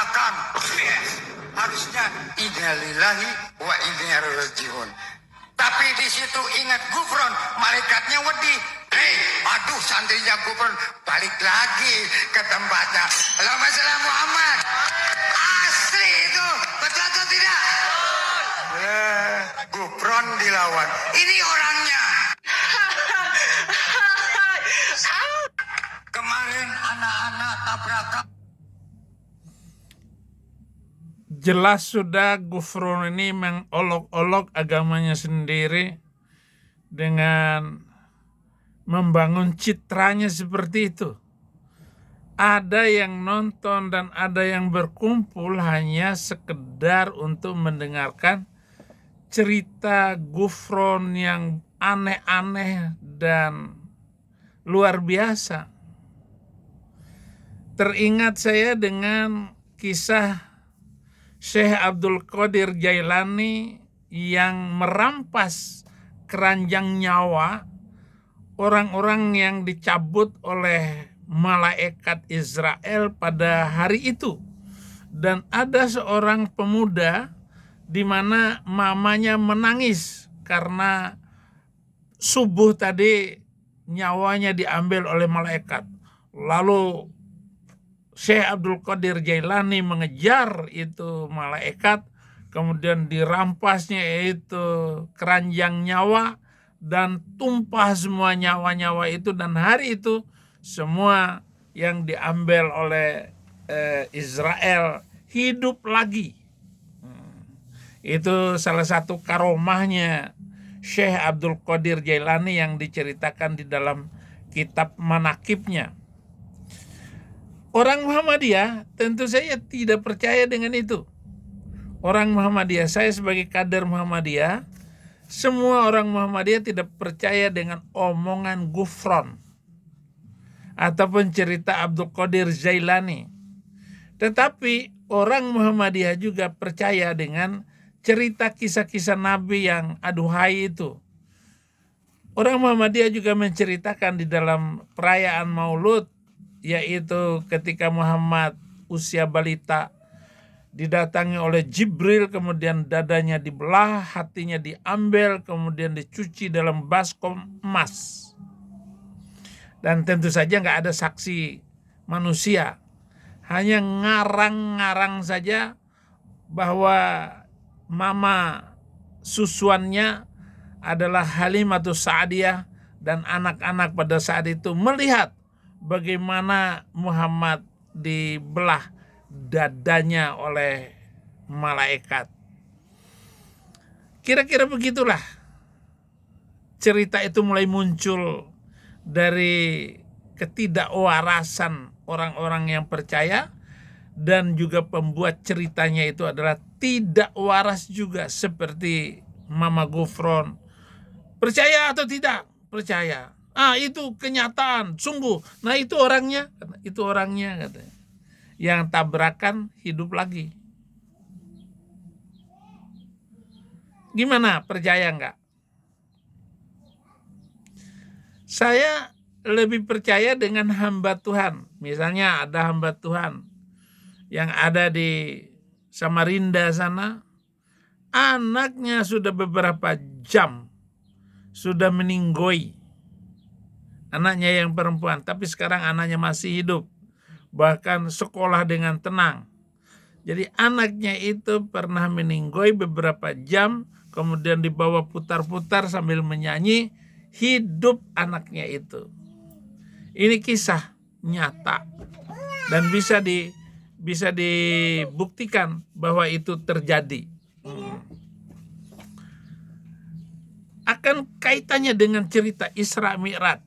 tabrakan. Harusnya innalillahi wa inna ilaihi rajiun. Tapi di situ ingat Gufron, malaikatnya wedi. Hei, aduh santrinya Gufron balik lagi ke tempatnya. Allahumma shalli Muhammad. Asli itu, betul atau tidak? Gufron dilawan. Ini orangnya. Kemarin anak-anak tabrakan. Jelas sudah Gufron ini mengolok-olok agamanya sendiri dengan membangun citranya seperti itu. Ada yang nonton dan ada yang berkumpul hanya sekedar untuk mendengarkan cerita Gufron yang aneh-aneh dan luar biasa. Teringat saya dengan kisah Syekh Abdul Qadir Jailani yang merampas keranjang nyawa orang-orang yang dicabut oleh malaikat Israel pada hari itu. Dan ada seorang pemuda di mana mamanya menangis karena subuh tadi nyawanya diambil oleh malaikat. Lalu Syekh Abdul Qadir Jailani mengejar itu malaikat, kemudian dirampasnya itu keranjang nyawa dan tumpah semua nyawa-nyawa itu, dan hari itu semua yang diambil oleh Israel hidup lagi. Itu salah satu karomahnya Syekh Abdul Qadir Jailani yang diceritakan di dalam kitab manakibnya. Orang Muhammadiyah tentu saja tidak percaya dengan itu. Orang Muhammadiyah, saya sebagai kader Muhammadiyah, semua orang Muhammadiyah tidak percaya dengan omongan Gufron ataupun cerita Abdul Qadir Jailani. Tetapi orang Muhammadiyah juga percaya dengan cerita kisah-kisah Nabi yang aduhai itu. Orang Muhammadiyah juga menceritakan di dalam perayaan Maulud, yaitu ketika Muhammad usia balita didatangi oleh Jibril, kemudian dadanya dibelah, hatinya diambil, kemudian dicuci dalam baskom emas. Dan tentu saja nggak ada saksi manusia, hanya ngarang-ngarang saja bahwa mama susuannya adalah Halimatus Sa'diyah, dan anak-anak pada saat itu melihat bagaimana Muhammad dibelah dadanya oleh malaikat. Kira-kira begitulah cerita itu mulai muncul dari ketidakwarasan orang-orang yang percaya, dan juga pembuat ceritanya itu adalah tidak waras juga seperti Mama Gufron. Percaya atau tidak? Percaya. Itu kenyataan, sungguh. Nah itu orangnya katanya. Yang tabrakan hidup lagi. Gimana, percaya nggak? Saya lebih percaya dengan hamba Tuhan. Misalnya ada hamba Tuhan yang ada di Samarinda sana, anaknya sudah beberapa jam sudah meninggoy, anaknya yang perempuan, tapi sekarang anaknya masih hidup, bahkan sekolah dengan tenang. Jadi anaknya itu pernah meninggoy beberapa jam, kemudian dibawa putar-putar sambil menyanyi, hidup anaknya itu. Ini kisah nyata dan bisa dibuktikan bahwa itu terjadi. Akan kaitannya dengan cerita Isra Mi'raj,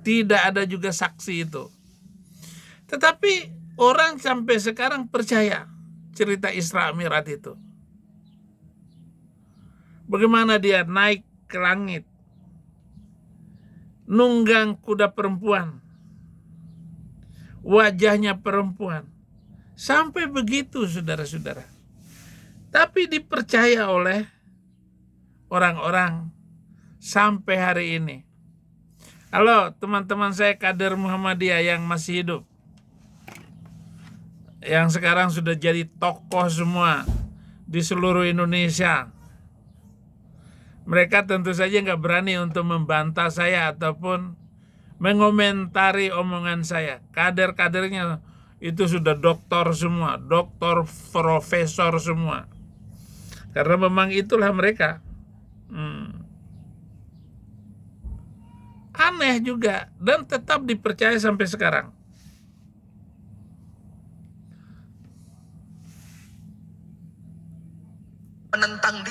tidak ada juga saksi itu. Tetapi orang sampai sekarang percaya cerita Isra Mi'raj itu. Bagaimana dia naik ke langit, nunggang kuda perempuan, wajahnya perempuan. Sampai begitu, saudara-saudara. Tapi dipercaya oleh orang-orang sampai hari ini. Halo teman-teman saya kader Muhammadiyah yang masih hidup. yang sekarang sudah jadi tokoh semua di seluruh Indonesia. Mereka tentu saja nggak berani untuk membantah saya ataupun mengomentari omongan saya. Kader-kadernya itu sudah doktor semua, doktor, profesor semua. Karena memang itulah mereka. Aneh juga, dan tetap dipercaya sampai sekarang. Menentang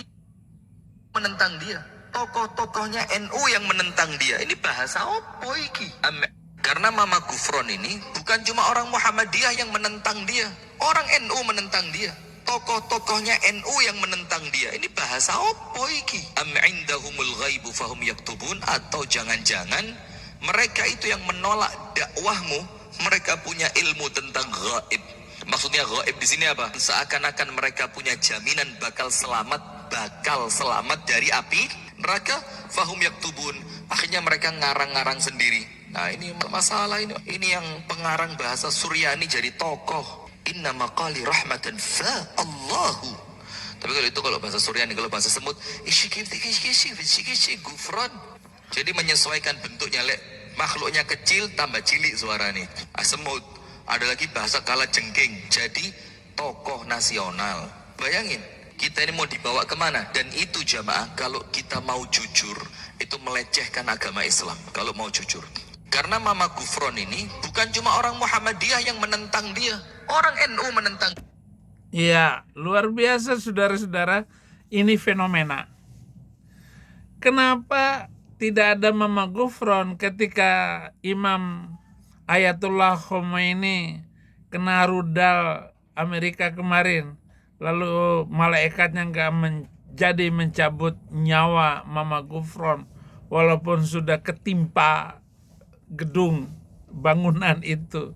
dia. Tokoh-tokohnya NU yang menentang dia. Ini bahasa apa iki? Karena Mama Gufron ini bukan cuma orang Muhammadiyah yang menentang dia. Orang NU menentang dia. Tokoh-tokohnya NU yang menentang dia. Ini bahasa apa iki? Am indahumul ghaibu fahum yaktubun. Atau jangan-jangan mereka itu yang menolak dakwahmu, mereka punya ilmu tentang gaib. Maksudnya gaib di sini apa? Seakan-akan mereka punya jaminan bakal selamat dari api neraka. Fahum yaktubun. Akhirnya mereka ngarang-ngarang sendiri. Nah, ini masalah ini. Ini yang pengarang bahasa Suryani jadi tokoh. Inna maqali rahmatan fa Allahu. Tapi kalau bahasa Suryani, kalau bahasa Semut, Gufron. Jadi menyesuaikan bentuknya, makhluknya kecil tambah cilik suara nih. Semut. Ada lagi bahasa kala jengking. Jadi tokoh nasional. Bayangin, kita ini mau dibawa kemana? Dan itu jamaah, kalau kita mau jujur, itu melecehkan agama Islam. Kalau mau jujur. Karena Mama Gufron ini bukan cuma orang Muhammadiyah yang menentang dia. Orang NU menentang. Iya, luar biasa saudara-saudara. Ini fenomena. Kenapa tidak ada Mama Gufron ketika Imam Ayatullah Khomeini kena rudal Amerika kemarin? Lalu malaikatnya nggak jadi mencabut nyawa Mama Gufron walaupun sudah ketimpa gedung bangunan itu.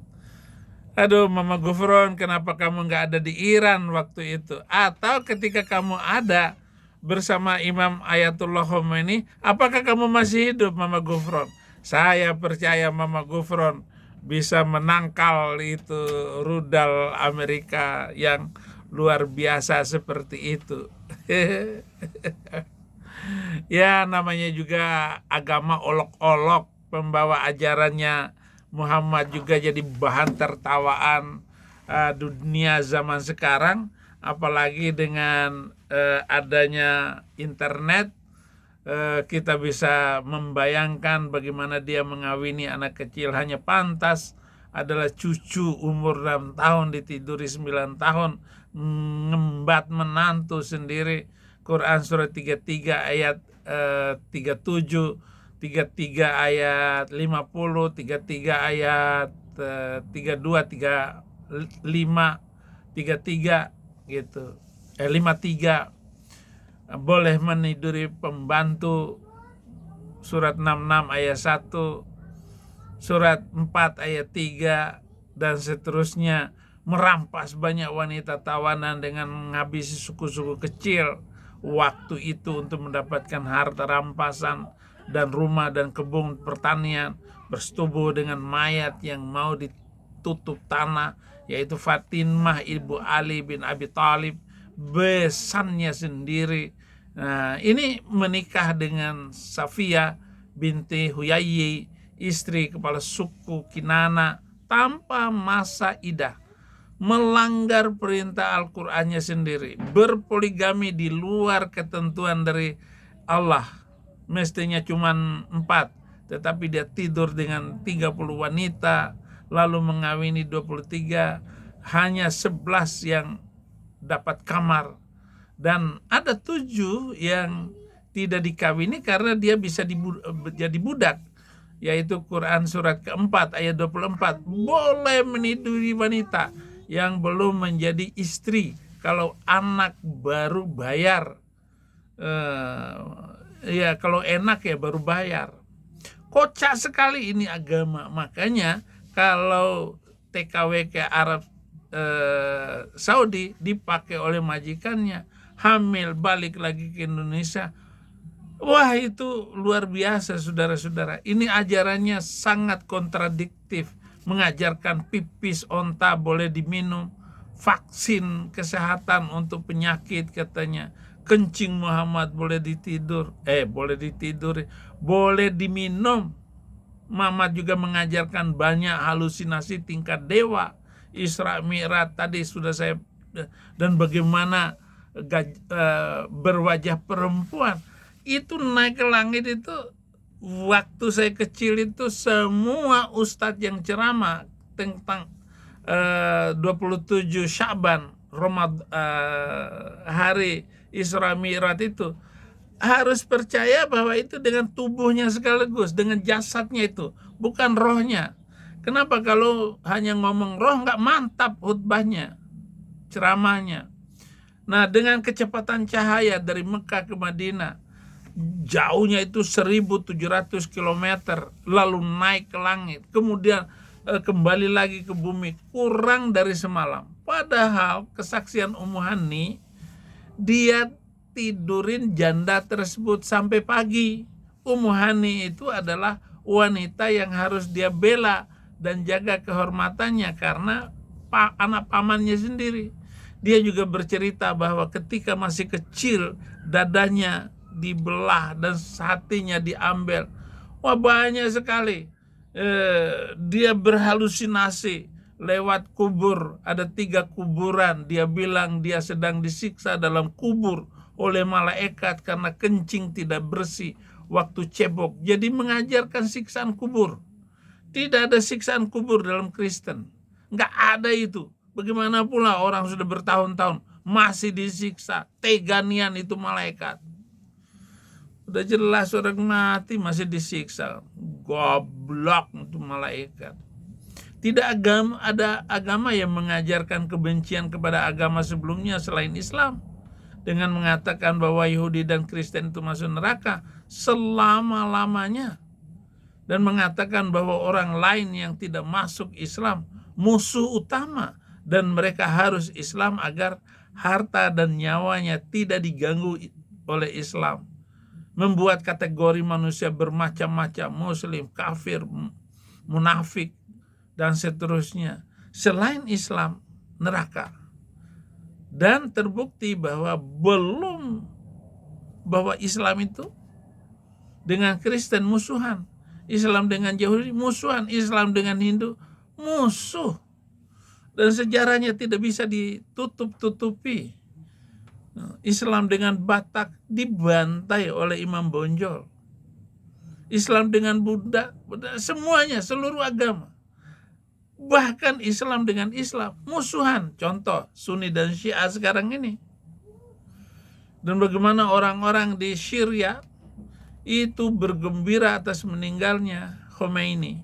Aduh, Mama Gufron, kenapa kamu nggak ada di Iran waktu itu? Atau ketika kamu ada bersama Imam Ayatullah Khomeini, apakah kamu masih hidup, Mama Gufron? Saya percaya Mama Gufron bisa menangkal itu rudal Amerika yang luar biasa seperti itu. Ya, namanya juga agama olok-olok, pembawa ajarannya Muhammad juga jadi bahan tertawaan dunia zaman sekarang, apalagi dengan adanya internet. Kita bisa membayangkan bagaimana dia mengawini anak kecil, hanya pantas adalah cucu umur 6 tahun ditiduri 9 tahun, ngembat menantu sendiri. Quran surat 33 ayat 37, 33 ayat 50, 33 ayat 32, 35, 33 gitu. 53 boleh meniduri pembantu. Surat 66 ayat 1, surat 4 ayat 3 dan seterusnya. Merampas banyak wanita tawanan dengan menghabisi suku-suku kecil waktu itu untuk mendapatkan harta rampasan dan rumah dan kebun pertanian, bersetubuh dengan mayat yang mau ditutup tanah, yaitu Fatimah ibu Ali bin Abi Thalib, besannya sendiri. Nah, ini menikah dengan Safiyah binti Huyayyi, istri kepala suku Kinana, tanpa masa idah, melanggar perintah Al-Qur'annya sendiri, berpoligami di luar ketentuan dari Allah. Mestinya cuma 4, tetapi dia tidur dengan 30 wanita, lalu mengawini 23, hanya 11 yang dapat kamar, dan ada 7 yang tidak dikawini karena dia bisa jadi budak, yaitu Quran surat keempat ayat 24, boleh meniduri wanita yang belum menjadi istri kalau anak baru bayar. Ya kalau enak ya baru bayar. Kocak sekali ini agama. Makanya kalau TKW ke Arab Saudi dipakai oleh majikannya, hamil balik lagi ke Indonesia. Wah, itu luar biasa saudara-saudara. Ini ajarannya sangat kontradiktif. Mengajarkan pipis onta boleh diminum, vaksin kesehatan untuk penyakit katanya. Kencing Muhammad boleh diminum. Muhammad juga mengajarkan banyak halusinasi tingkat dewa. Isra Mi'raj tadi sudah saya, dan bagaimana berwajah perempuan itu naik ke langit itu. Waktu saya kecil itu semua ustadz yang ceramah tentang 27 Sya'ban hari Isra Mi'raj itu harus percaya bahwa itu dengan tubuhnya sekaligus, dengan jasadnya itu, bukan rohnya. Kenapa kalau hanya ngomong roh nggak mantap khutbahnya, ceramahnya. Nah, dengan kecepatan cahaya dari Mekah ke Madinah, jauhnya itu 1.700 km, lalu naik ke langit, kemudian kembali lagi ke bumi, kurang dari semalam. Padahal kesaksian Ummu Hani, dia tidurin janda tersebut sampai pagi. Ummu Hani itu adalah wanita yang harus dia bela dan jaga kehormatannya karena anak pamannya sendiri. Dia juga bercerita bahwa ketika masih kecil dadanya dibelah dan hatinya diambil. Wah, banyak sekali. Dia berhalusinasi lewat kubur. Ada 3 kuburan. Dia bilang dia sedang disiksa dalam kubur oleh malaikat karena kencing tidak bersih waktu cebok. Jadi mengajarkan siksaan kubur. Tidak ada siksaan kubur dalam Kristen. Nggak ada itu. Bagaimana pula orang sudah bertahun-tahun masih disiksa. Teganian itu malaikat. Udah jelas orang mati masih disiksa. Goblok itu malaikat. Tidak ada agama yang mengajarkan kebencian kepada agama sebelumnya selain Islam, dengan mengatakan bahwa Yahudi dan Kristen itu masuk neraka selama-lamanya, dan mengatakan bahwa orang lain yang tidak masuk Islam musuh utama dan mereka harus Islam agar harta dan nyawanya tidak diganggu oleh Islam. Membuat kategori manusia bermacam-macam, muslim, kafir, munafik, dan seterusnya. Selain Islam, neraka. Dan terbukti bahwa Islam itu dengan Kristen musuhan, Islam dengan Yahudi musuhan, Islam dengan Hindu musuh. Dan sejarahnya tidak bisa ditutup-tutupi. Islam dengan Batak dibantai oleh Imam Bonjol. Islam dengan Buddha, semuanya, seluruh agama. Bahkan Islam dengan Islam musuhan. Contoh Sunni dan Syiah sekarang ini. Dan bagaimana orang-orang di Syria itu bergembira atas meninggalnya Khomeini.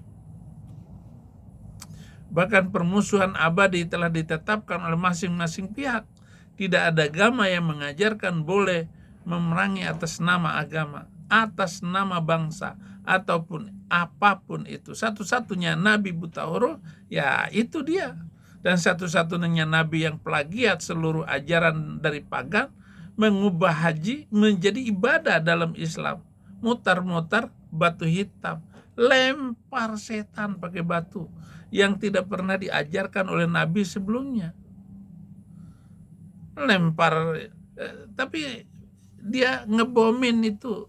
Bahkan permusuhan abadi telah ditetapkan oleh masing-masing pihak. Tidak ada agama yang mengajarkan boleh memerangi atas nama agama, atas nama bangsa, ataupun apapun itu. Satu-satunya Nabi buta huruf, ya itu dia. Dan satu-satunya Nabi yang plagiat seluruh ajaran dari pagan, mengubah haji menjadi ibadah dalam Islam. Mutar-mutar batu hitam, lempar setan pakai batu, yang tidak pernah diajarkan oleh Nabi sebelumnya. Lempar, tapi dia ngebomin itu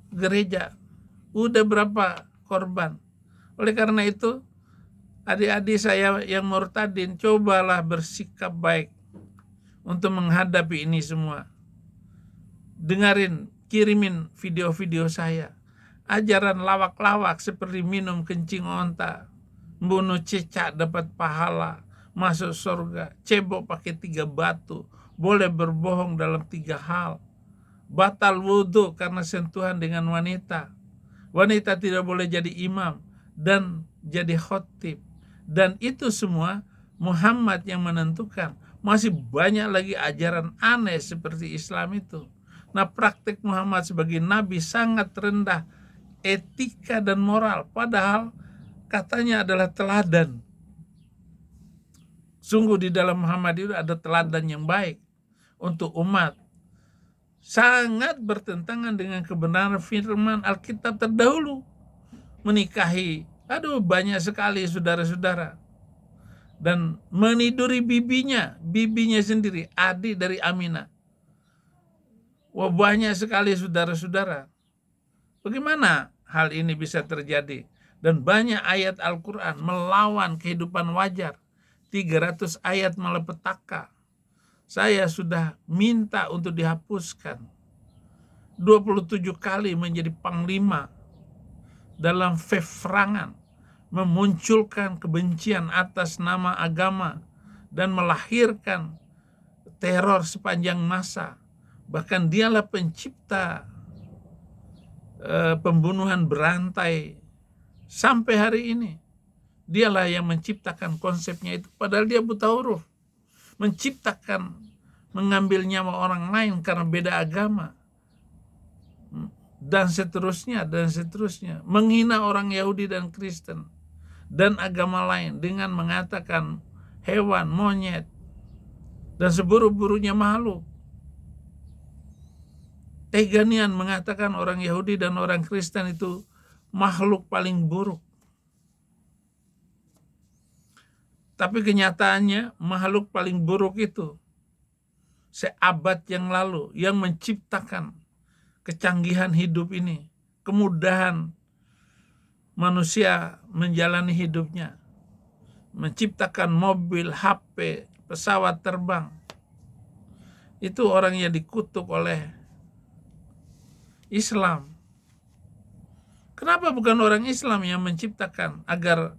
gereja. Udah berapa korban. Oleh karena itu, adik-adik saya yang murtadin, cobalah bersikap baik untuk menghadapi ini semua. Dengarin, kirimin video-video saya. Ajaran lawak-lawak seperti minum kencing onta, bunuh cicak dapat pahala, masuk surga, cebok pakai 3 batu, boleh berbohong dalam 3 hal, batal wudhu karena sentuhan dengan wanita, wanita tidak boleh jadi imam dan jadi khotib, dan itu semua Muhammad yang menentukan. Masih banyak lagi ajaran aneh seperti Islam itu. Nah, praktik Muhammad sebagai nabi sangat rendah etika dan moral, padahal katanya adalah teladan. Sungguh di dalam Muhammad itu ada teladan yang baik untuk umat. Sangat bertentangan dengan kebenaran firman Alkitab terdahulu. Menikahi, banyak sekali saudara-saudara. dan meniduri bibinya sendiri, adik dari Aminah. Wah, banyak sekali saudara-saudara. Bagaimana hal ini bisa terjadi? Dan banyak ayat Al-Quran melawan kehidupan wajar. 300 ayat malapetaka. Saya sudah minta untuk dihapuskan. 27 kali menjadi panglima dalam peperangan, memunculkan kebencian atas nama agama dan melahirkan teror sepanjang masa. Bahkan dialah pencipta pembunuhan berantai sampai hari ini. Dialah yang menciptakan konsepnya itu, padahal dia buta huruf. Menciptakan mengambil nyawa orang lain karena beda agama. Dan seterusnya, menghina orang Yahudi dan Kristen dan agama lain dengan mengatakan hewan, monyet, dan seburuk-buruknya makhluk. Teganian mengatakan orang Yahudi dan orang Kristen itu makhluk paling buruk. Tapi kenyataannya makhluk paling buruk itu seabad yang lalu yang menciptakan kecanggihan hidup ini, kemudahan manusia menjalani hidupnya, menciptakan mobil, HP, pesawat terbang. Itu orang yang dikutuk oleh Islam. Kenapa bukan orang Islam yang menciptakan agar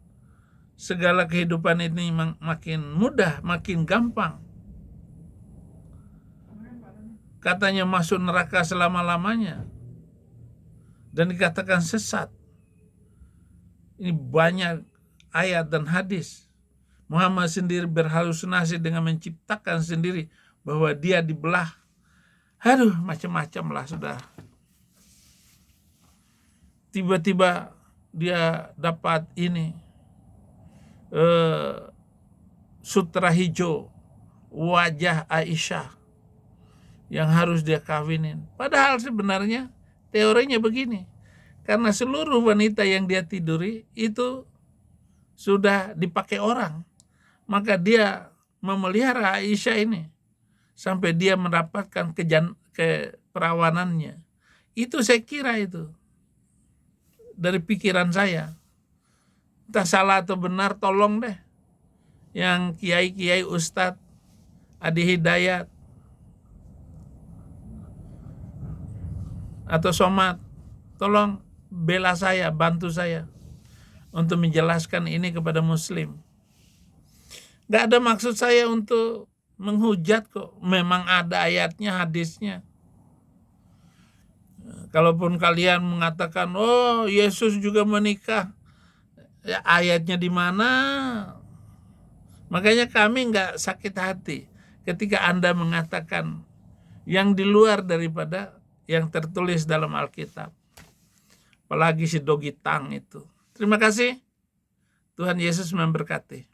segala kehidupan ini makin mudah, makin gampang? Katanya masuk neraka selama-lamanya dan dikatakan sesat. Ini banyak ayat dan hadis. Muhammad sendiri berhalusinasi dengan menciptakan sendiri bahwa dia dibelah. Aduh, macam-macam lah sudah. Tiba-tiba dia dapat ini sutra hijau wajah Aisyah yang harus dia kawinin. Padahal sebenarnya teorinya begini, karena seluruh wanita yang dia tiduri itu sudah dipakai orang, maka dia memelihara Aisyah ini sampai dia mendapatkan keperawanannya. Itu saya kira itu dari pikiran saya. Entah salah atau benar, tolong deh yang kiai-kiai, ustadz, Adi Hidayat atau Somad, tolong bela saya, bantu saya untuk menjelaskan ini kepada muslim. Gak ada maksud saya untuk menghujat kok. Memang ada ayatnya, hadisnya. Kalaupun kalian mengatakan, oh Yesus juga menikah, ya ayatnya di mana? Makanya kami nggak sakit hati ketika Anda mengatakan yang di luar daripada yang tertulis dalam Alkitab. Apalagi si Dogitang itu. Terima kasih. Tuhan Yesus memberkati.